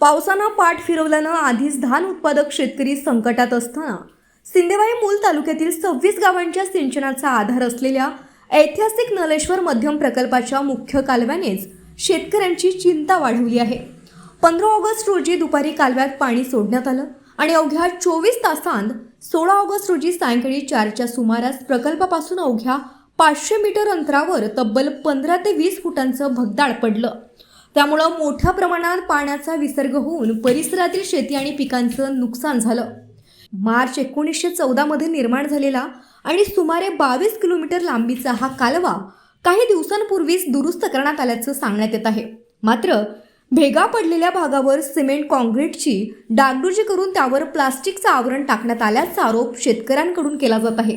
पावसानं पाठ फिरवल्यानं आधीच धान उत्पादक शेतकरी संकटात असताना सिंदेवाही मूल तालुक्यातील 26 गावांच्या सिंचनाचा आधार असलेल्या ऐतिहासिक नलेश्वर मध्यम प्रकल्पाच्या मुख्य कालव्यानेच शेतकऱ्यांची चिंता वाढवली आहे। 15 ऑगस्ट रोजी दुपारी कालव्यात पाणी सोडण्यात आलं आणि अवघ्या 24 तासांत 16 ऑगस्ट रोजी सायंकाळी 4च्या सुमारास प्रकल्पापासून अवघ्या 500 मीटर अंतरावर तब्बल 15 ते 20 फुटांचं भगदाड पडलं। त्यामुळे मोठ्या प्रमाणात पाण्याचा विसर्ग होऊन परिसरातील शेती आणि पिकांचं नुकसान झालं। मार्च 1914 मध्ये निर्माण झालेला आणि सुमारे 22 किलोमीटर लांबीचा हा कालवा काही दिवसांपूर्वीच दुरुस्त करण्यात आल्याचं सांगण्यात येत आहे। मात्र भेगा पडलेल्या भागावर सिमेंट काँक्रीटची डागडुजी करून त्यावर प्लास्टिकचं आवरण टाकण्यात आल्याचा आरोप शेतकऱ्यांकडून केला जात आहे।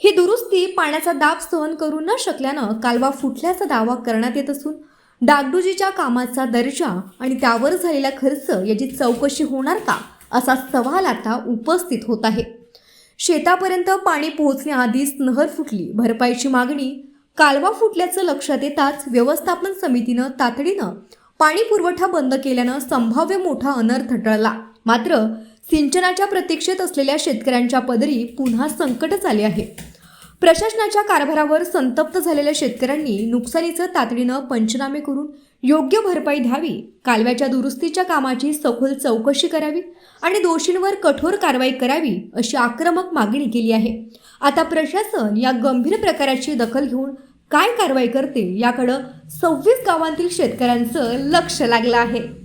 ही दुरुस्ती पाण्याचा दाब सहन करू न शकल्यानं कालवा फुटल्याचा दावा करण्यात येत असून डागडुजीच्या कामाचा दर्जा आणि त्यावर झालेला खर्च याची चौकशी होणार का असा सवाल आता उपस्थित होत आहे। शेतापर्यंत पाणी पोहोचण्याआधीच नहर फुटली, भरपाईची मागणी। कालवा फुटल्याचं लक्षात येताच व्यवस्थापन समितीनं तातडीनं पाणी पुरवठा बंद केल्यानं संभाव्य मोठा अनर्थ टळला। मात्र सिंचनाच्या प्रतीक्षेत असलेल्या शेतकऱ्यांच्या पदरी पुन्हा संकटच आले आहे। प्रशासनाच्या कारभारावर संतप्त झालेल्या शेतकऱ्यांनी नुकसानीचं तातडीनं पंचनामे करून योग्य भरपाई द्यावी, कालव्याच्या दुरुस्तीच्या कामाची सखोल चौकशी करावी आणि दोषींवर कठोर कारवाई करावी अशी आक्रमक मागणी केली आहे। आता प्रशासन या गंभीर प्रकाराची दखल घेऊन काय कारवाई करते याकडे 26 गावांतील शेतकऱ्यांचं लक्ष लागलं आहे।